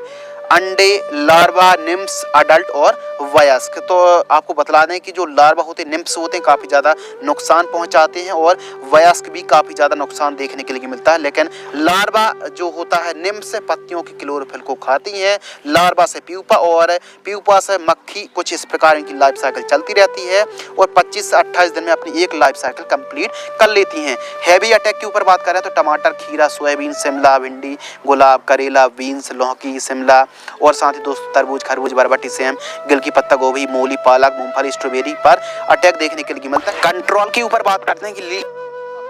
अंडे, लार्वा, निम्स, अडल्ट और वयस्क। तो आपको बतला दें कि जो लार्वा होते हैं, निम्स होते हैं, काफ़ी ज़्यादा नुकसान पहुंचाते हैं और वयस्क भी काफ़ी ज़्यादा नुकसान देखने के लिए मिलता है। लेकिन लार्वा जो होता है निम्स से पत्तियों की क्लोरोफिल को खाती है, लार्वा से प्यूपा और प्यूपा से मक्खी। कुछ इस प्रकार इनकी लाइफ साइकिल चलती रहती है और 25 से 28 दिन में अपनी एक लाइफ साइकिल कंप्लीट कर लेती हैं। हैवी अटैक के ऊपर बात करें तो टमाटर, खीरा, सोयाबीन, शिमला, भिंडी, गुलाब, करेला, बीन्स, लौकी, शिमला और साथ ही दोस्तों तरबूज, खरबूज, बरबटी, सेम, गिलकी पत्ता गोभी, मूली, पालक, मूंगफली, स्ट्रॉबेरी पर अटैक देखने के लिए मिलता है। कंट्रोल के ऊपर बात करते हैं कि लीफ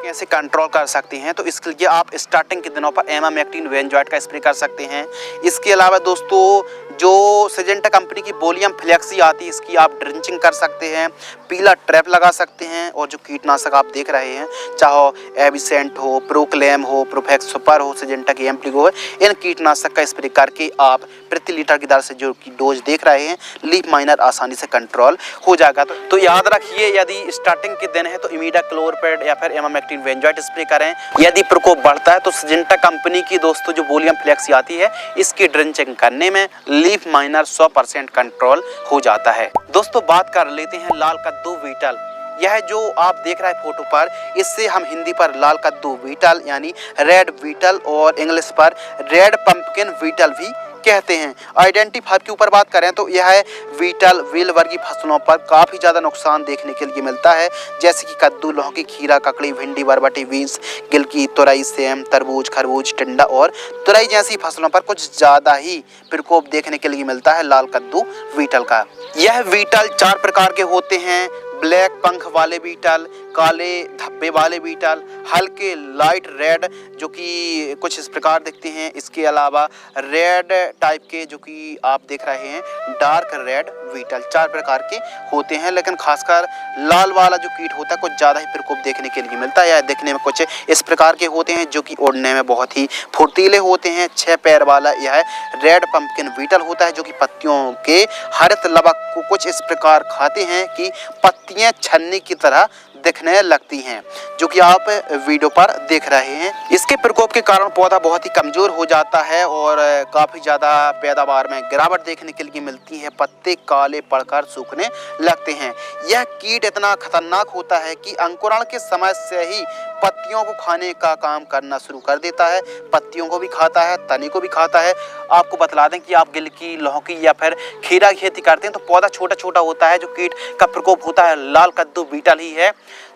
कैसे कंट्रोल कर सकते हैं, तो इसके लिए आप स्टार्टिंग के दिनों पर एमामेक्टिन वेंजॉइट का स्प्रे कर सकते हैं। इसके अलावा दोस्तों जो सिजेंटा कंपनी की बोलियम फ्लेक्सी आती है इसकी आप ड्रिंचिंग कर सकते हैं, पीला ट्रैप लगा सकते हैं। और जो कीटनाशक आप देख रहे हैं चाहे एविसेंट हो, प्रोक्लेम हो, प्रोफेक्स सुपर हो, सिजेंटा की एम्प्लीगो हो, इन कीटनाशक का स्प्रे करके आप प्रति लीटर की दर से जो की डोज देख रहे हैं लीफ माइनर आसानी से कंट्रोल हो जाएगा। तो याद रखिए यदि स्टार्टिंग के दिन है तो इमीडाक्लोरपिड या फिर एमामेक्टिन एक्टिन बेंजोएट स्प्रे करें। यदि प्रकोप बढ़ता है तो सिजेंटा कंपनी की दोस्तों जो वोलियम फ्लेक्सी आती है इसकी ड्रेंचिंग करने में लीफ माइनर 100% कंट्रोल हो जाता है। दोस्तों बात कर लेते हैं लाल कद्दू बीटल। यह जो आप देख रहे हैं फोटो पर, इससे हम हिंदी पर लाल कद्दू बीटल यानी रेड बीटल और इंग्लिश पर रेड पंपकिन बीटल भी कहते हैं। आइडेंटिटी 5 के ऊपर बात करें तो यह बीटल व्हील वर्गीय फसलों पर काफ़ी ज़्यादा नुकसान देखने के लिए मिलता है, जैसे कि कद्दू, लौकी, खीरा, ककड़ी, भिंडी, बरबटी, बीन्स, गिलकी, तुरई, सेम, तरबूज, खरबूज, टिंडा और तुरई जैसी फसलों पर कुछ ज़्यादा ही प्रकोप देखने के लिए मिलता है लाल कद्दू बीटल का। यह बीटल 4 प्रकार के होते हैं: ब्लैक पंख वाले बीटल, काले धब्बे वाले बीटल, हल्के लाइट रेड जो कि कुछ इस प्रकार दिखते हैं, इसके अलावा रेड टाइप के जो कि आप देख रहे हैं डार्क रेड बीटल। 4 प्रकार के होते हैं, लेकिन खासकर लाल वाला जो कीट होता है कुछ ज़्यादा ही प्रकोप देखने के लिए मिलता है। यह दिखने में कुछ इस प्रकार के होते हैं जो कि उड़ने में बहुत ही फुर्तीले होते हैं। 6 पैर वाला यह रेड पंपकिन बीटल होता है जो कि पत्तियों के हरित लवक को कुछ इस प्रकार खाते हैं कि पत्तियां छन्नी की तरह दिखने लगती हैं, जो कि आप वीडियो पर देख रहे हैं। इसके प्रकोप के कारण पौधा बहुत ही कमजोर हो जाता है और काफ़ी ज़्यादा पैदावार में गिरावट देखने के लिए मिलती है। पत्ते काले पड़कर सूखने लगते हैं। यह कीट इतना खतरनाक होता है कि अंकुरण के समय से ही पत्तियों को खाने का काम करना शुरू कर देता है। पत्तियों को भी खाता है, तने को भी खाता है। आपको बतला दें कि आप गिलकी, लौकी या फिर खीरा की खेती करते हैं तो पौधा छोटा छोटा होता है। जो कीट का प्रकोप होता है लाल कद्दू बीटल ही है।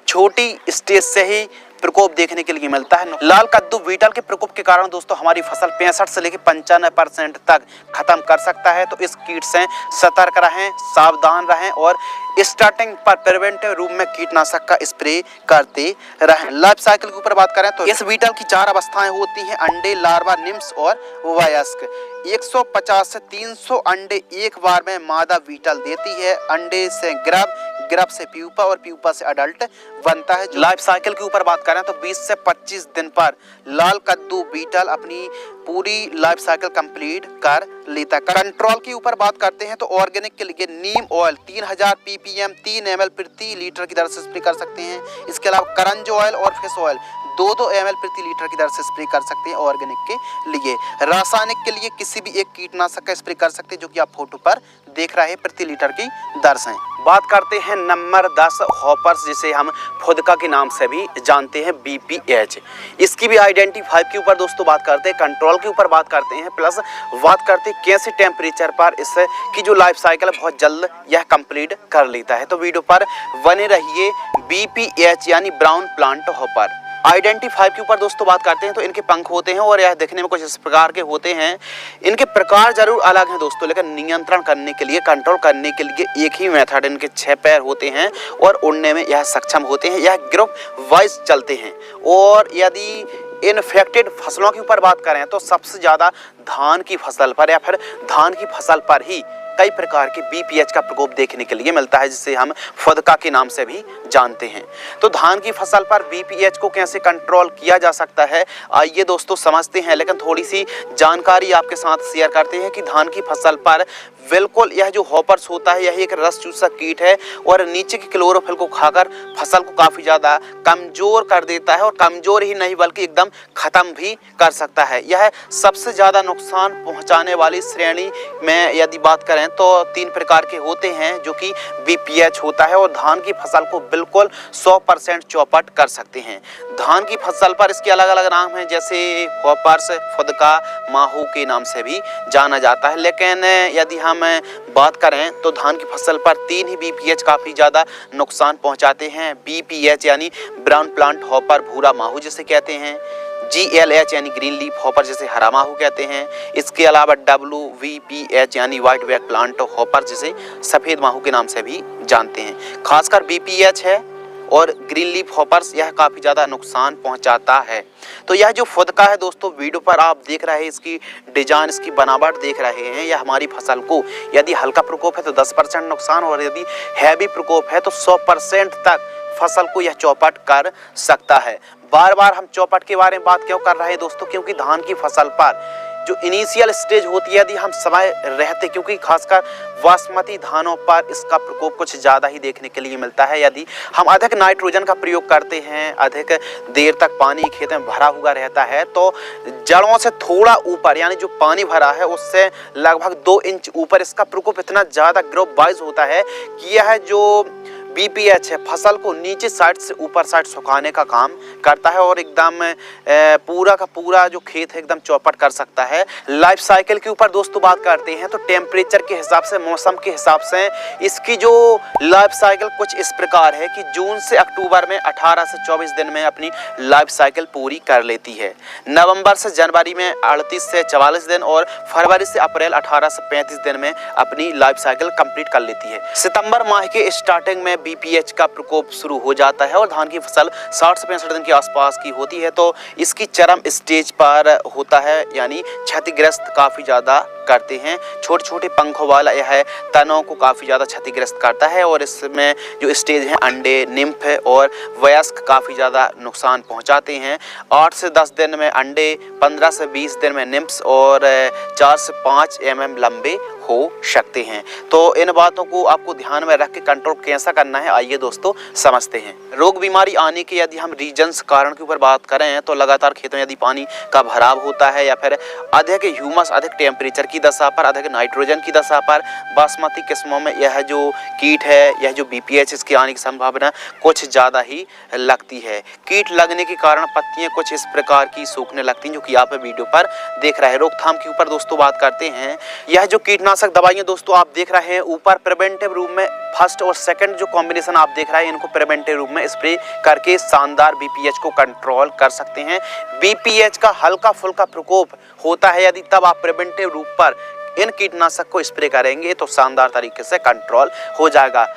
छोटी स्टेज से ही प्रकोप देखने के लिए मिलता है। लाल कद्दू बीटल के प्रकोप के कारण दोस्तों हमारी फसल 65 से लेकर 95% तक खत्म कर सकता है। तो इस कीट से सतर्क रहें, सावधान रहें और स्टार्टिंग पर प्रिवेंटिव रूप में कीटनाशक का स्प्रे करते रहें। लाइफ साइकिल के ऊपर बात करें तो इस बीटल की 4 अवस्थाएं होती हैं: अंडे, लार्वा, निम्स और वयस्क। 150 से 300 अंडे एक बार में मादा बीटल देती है। अंडे से ग्रब से प्यूपा और प्यूपा से अडल्ट बनता है। लाइफ साइकिल के ऊपर बात करें तो 20 से 25 दिन पर लाल कद्दू बीटल अपनी पूरी लाइफ साइकिल कंप्लीट कर लेता है। कंट्रोल के ऊपर बात करते हैं तो ऑर्गेनिक के लिए नीम ऑयल 3000 ppm 3 ml प्रति लीटर की दर से स्प्रे कर सकते हैं। इसके अलावा करंज ऑयल और फिश ऑयल 2-2 ml प्रति लीटर की दर से स्प्रे कर सकते हैं ऑर्गेनिक के लिए। रासायनिक के लिए किसी भी एक कीटनाशक का स्प्रे कर सकते हैं, जो कि आप फोटो पर देख रहे हैं प्रति लीटर की दर से। बात करते हैं नंबर 10 हॉपर्स, जिसे हम फुदका के नाम से भी जानते हैं, BPH। इसकी भी आइडेंटिटी 5 के ऊपर दोस्तों बात करते हैं, कंट्रोल के ऊपर बात करते हैं, प्लस बात करते हैं कैसे टेम्परेचर पर इसकी जो लाइफ साइकिल है बहुत जल्द यह कंप्लीट कर लेता है। तो वीडियो पर बने रहिए। BPH यानी ब्राउन प्लांट हॉपर। आइडेंटिटी 5 के ऊपर दोस्तों बात करते हैं तो इनके पंख होते हैं और यह दिखने में कुछ इस प्रकार के होते हैं। इनके प्रकार जरूर अलग हैं दोस्तों, लेकिन नियंत्रण करने के लिए, कंट्रोल करने के लिए एक ही मेथड। इनके 6 पैर होते हैं और उड़ने में यह सक्षम होते हैं। यह ग्रुप वाइज चलते हैं। और यदि इन्फेक्टेड फसलों के ऊपर बात करें तो सबसे ज़्यादा धान की फसल पर या फिर धान की फसल पर ही कई प्रकार के BPH का प्रकोप देखने के लिए मिलता है, जिसे हम फुदका के नाम से भी जानते हैं। तो धान की फसल पर BPH को कैसे कंट्रोल किया जा सकता है, आइए दोस्तों समझते हैं। लेकिन थोड़ी सी जानकारी आपके साथ शेयर करते हैं कि धान की फसल पर बिल्कुल यह जो हॉपर्स होता है यह एक रस चूसक कीट है और नीचे की क्लोरोफिल को खाकर फसल को काफ़ी ज़्यादा कमज़ोर कर देता है और कमज़ोर ही नहीं बल्कि एकदम ख़त्म भी कर सकता है। यह सबसे ज़्यादा नुकसान पहुंचाने वाली श्रेणी में यदि बात करें तो 3 प्रकार के होते हैं जो कि BPH होता है और धान की फसल को बिल्कुल 100% चौपट कर सकते हैं। धान की फसल पर इसके अलग अलग नाम हैं, जैसे हॉपर्स, फुदका, माहू के नाम से भी जाना जाता है। लेकिन यदि हम बात करें तो धान की फसल पर 3 ही BPH काफ़ी ज़्यादा नुकसान पहुंचाते हैं। BPH यानी ब्राउन प्लांट हॉपर, भूरा माहू जिसे कहते हैं। GLH यानी ग्रीन लीफ हॉपर जिसे हरा माहू कहते हैं। इसके अलावा WVPH यानी व्हाइट बैक प्लांट हॉपर जिसे सफ़ेद माहू के नाम से भी जानते हैं। खासकर BPH है और ग्रीन लीफ हॉपर्स यह काफ़ी ज़्यादा नुकसान पहुंचाता है। तो यह जो फुदका है दोस्तों वीडियो पर आप देख रहे हैं, इसकी डिजाइन, इसकी बनावट देख रहे हैं, यह हमारी फसल को यदि हल्का प्रकोप है तो 10% नुकसान और यदि हैवी प्रकोप है तो 100% तक फसल को यह चौपट कर सकता है। बार बार हम चौपट के बारे में बात क्यों कर रहे हैं दोस्तों, क्योंकि धान की फसल पर जो इनिशियल स्टेज होती है, यदि हम समय रहते, क्योंकि खासकर बासमती धानों पर इसका प्रकोप कुछ ज़्यादा ही देखने के लिए मिलता है। यदि हम अधिक नाइट्रोजन का प्रयोग करते हैं, अधिक देर तक पानी खेत में भरा हुआ रहता है, तो जड़ों से थोड़ा ऊपर यानी जो पानी भरा है उससे लगभग 2 इंच ऊपर इसका प्रकोप इतना ज़्यादा ग्रोथ वाइज होता है कि यह जो BPH है फसल को नीचे साइड से ऊपर साइड सुखाने का काम करता है और एकदम पूरा का पूरा जो खेत है एकदम चौपट कर सकता है। लाइफ साइकिल के ऊपर दोस्तों बात करते हैं तो टेम्परेचर के हिसाब से, मौसम के हिसाब से इसकी जो लाइफ साइकिल कुछ इस प्रकार है कि जून से अक्टूबर में 18 से 24 दिन में अपनी लाइफ साइकिल पूरी कर लेती है। नवंबर से जनवरी में 38 से 44 दिन और फरवरी से अप्रैल 18 से 35 दिन में अपनी लाइफ साइकिल कंप्लीट कर लेती है। सितंबर माह के स्टार्टिंग में BPH का प्रकोप शुरू हो जाता है और धान की फसल 60 से 65 दिन के आसपास की होती है, तो इसकी चरम स्टेज पर होता है, यानी क्षतिग्रस्त काफ़ी ज़्यादा करते हैं। छोटे छोटे पंखों वाला यह तनों को काफ़ी ज़्यादा क्षतिग्रस्त करता है और इसमें जो स्टेज हैं अंडे, निम्फ और वयस्क काफ़ी ज़्यादा नुकसान पहुंचाते हैं। 8 से 10 दिन में अंडे, 15 से 20 दिन में निम्फ्स और 4 से 5 mm लंबे हो सकते हैं। तो इन बातों को आपको ध्यान में रख के कंट्रोल कैसा करना है, आइए दोस्तों समझते हैं। रोग बीमारी आने के यदि हम रीजन्स कारण के ऊपर बात करें तो लगातार खेतों में यदि पानी का भराव होता है या फिर अधिक ह्यूमस, अधिक टेम्परेचर की दशा पर, अधिक नाइट्रोजन की दशा पर बासमती किस्मों में यह जो कीट है, यह जो BPH, इसके आने की संभावना कुछ ज़्यादा ही लगती है। कीट लगने के कारण पत्तियां कुछ इस प्रकार की सूखने लगती हैं, जो कि आप वीडियो पर देख रहे हैं। रोकथाम के ऊपर दोस्तों बात करते हैं। यह जो कीटनाशक दवाइयां दोस्तों आप देख रहे हैं ऊपर, प्रिवेंटिव रूप में फर्स्ट और सेकंड जो कॉम्बिनेशन आप देख रहे हैं, इनको प्रिवेंटिव रूप में स्प्रे करके शानदार BPH को कंट्रोल कर सकते हैं। BPH का हल्का फुल्का प्रकोप होता है, यदि तब आप प्रिवेंटिव रूप पर इन कीटनाशक को स्प्रे करेंगे तो शानदार तरीके से कंट्रोल हो जाएगा।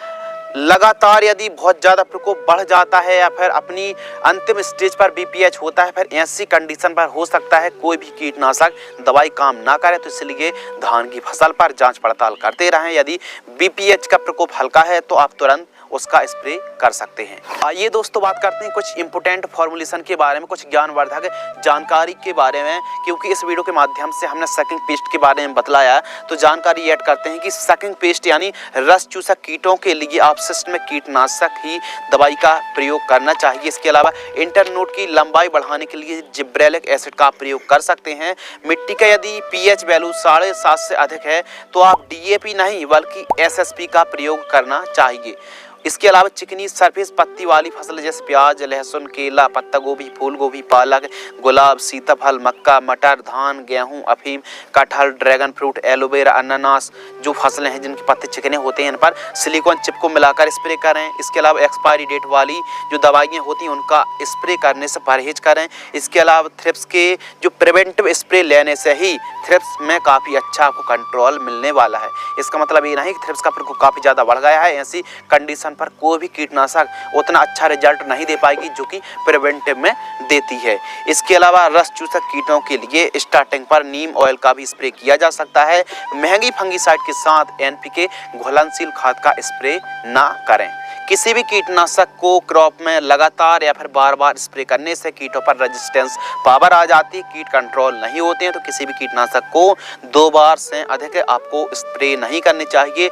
लगातार यदि बहुत ज़्यादा प्रकोप बढ़ जाता है या फिर अपनी अंतिम स्टेज पर BPH होता है, फिर ऐसी कंडीशन पर हो सकता है कोई भी कीटनाशक दवाई काम ना करे, तो इसलिए धान की फसल पर जांच पड़ताल करते रहें। यदि BPH का प्रकोप हल्का है तो आप तुरंत उसका स्प्रे कर सकते हैं। आइए दोस्तों बात करते हैं कुछ इंपोर्टेंट फॉर्मुलेशन के बारे में, कुछ ज्ञानवर्धक जानकारी के बारे में, क्योंकि इस वीडियो के माध्यम से हमने सकिंग पेस्ट के बारे में बतलाया, तो जानकारी ऐड करते हैं कि सकिंग पेस्ट यानी रस चूसक कीटों के लिए आप सिस्टमिक कीटनाशक ही दवाई का प्रयोग करना चाहिए। इसके अलावा इंटरनोड की लंबाई बढ़ाने के लिए जिब्रेलिक एसिड का प्रयोग कर सकते हैं। मिट्टी का यदि pH वैल्यू 7.5 से अधिक है तो आप DAP नहीं बल्कि SSP का प्रयोग करना चाहिए। इसके अलावा चिकनी सरफेस पत्ती वाली फसल जैसे प्याज, लहसुन, केला, पत्ता गोभी, फूल गोभी, पालक, गुलाब, सीताफल, मक्का, मटर, धान, गेहूं, अफीम, कटहल, ड्रैगन फ्रूट, एलोवेरा, अनानास, जो फसलें हैं जिनके पत्ते चिकने होते हैं, इन पर सिलिकॉन चिप को मिलाकर स्प्रे करें। इसके अलावा एक्सपायरी डेट वाली जो दवाइयाँ होती हैं उनका स्प्रे करने से परहेज करें। इसके अलावा थ्रिप्स के जो प्रिवेंटिव स्प्रे लेने से ही थ्रिप्स में काफ़ी अच्छा आपको कंट्रोल मिलने वाला है। इसका मतलब ये नहीं कि थ्रिप्स का प्रकोप काफ़ी ज़्यादा बढ़ गया है, ऐसी कंडीशन पर कोई भी कीटनाशक उतना अच्छा रिजल्ट नहीं दे पाएगी जो कि प्रिवेंटिव में देती है। इसके अलावा रस चूसक कीटों के लिए स्टार्टिंग पर नीम ऑयल का भी स्प्रे किया जा सकता है। महंगी फंगीसाइड के साथ NPK घुलनशील खाद का स्प्रे ना करें। किसी भी कीटनाशक को क्रॉप में लगातार या फिर बार बार स्प्रे करने से कीटों पर रेजिस्टेंस पावर आ जाती है, कीट कंट्रोल नहीं होते हैं, तो किसी भी कीटनाशक को 2 बार से अधिक आपको स्प्रे नहीं करनी चाहिए।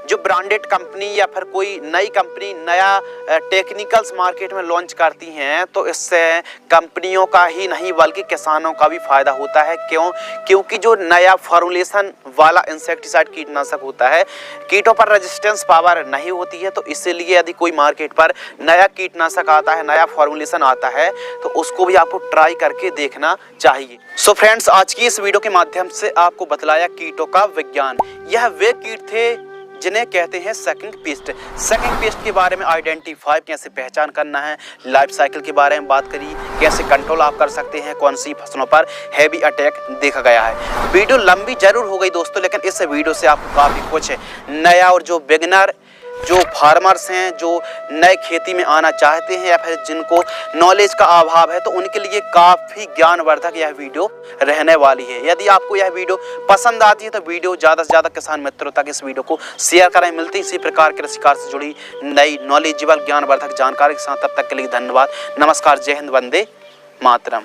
जो ब्रांडेड कंपनी या फिर कोई नई कंपनी नया टेक्निकल्स मार्केट में लॉन्च करती हैं तो इससे कंपनियों का ही नहीं बल्कि किसानों का भी फायदा होता है। क्योंकि जो नया फॉर्मुलेशन वाला इंसेक्टिसाइड कीटनाशक होता है कीटों पर रेजिस्टेंस पावर नहीं होती है, तो इसीलिए यदि कोई मार्केट पर नया कीटनाशक आता है, नया फॉर्मुलेशन आता है, तो उसको भी आपको ट्राई करके देखना चाहिए। सो फ्रेंड्स, आज की इस वीडियो के माध्यम से आपको बतलाया कीटों का विज्ञान। यह वे कीट थे जिन्हें कहते हैं सकिंग पेस्ट। सकिंग पेस्ट के बारे में आइडेंटिफाई कैसे पहचान करना है, लाइफ साइकिल के बारे में बात करी, कैसे कंट्रोल आप कर सकते हैं, कौन सी फसलों पर हैवी अटैक देखा गया है। वीडियो लंबी जरूर हो गई दोस्तों, लेकिन इस वीडियो से आपको काफ़ी कुछ नया और जो बिगिनर जो फार्मर्स हैं, जो नए खेती में आना चाहते हैं या फिर जिनको नॉलेज का अभाव है, तो उनके लिए काफ़ी ज्ञानवर्धक यह वीडियो रहने वाली है। यदि आपको यह वीडियो पसंद आती है तो वीडियो ज़्यादा से ज़्यादा किसान मित्रों तक इस वीडियो को शेयर करें। मिलती इसी प्रकार के कृषि कार्य से जुड़ी नई नॉलेजेबल ज्ञानवर्धक जानकारी के साथ। तब तक के लिए धन्यवाद। नमस्कार। जय हिंद। वंदे मातरम।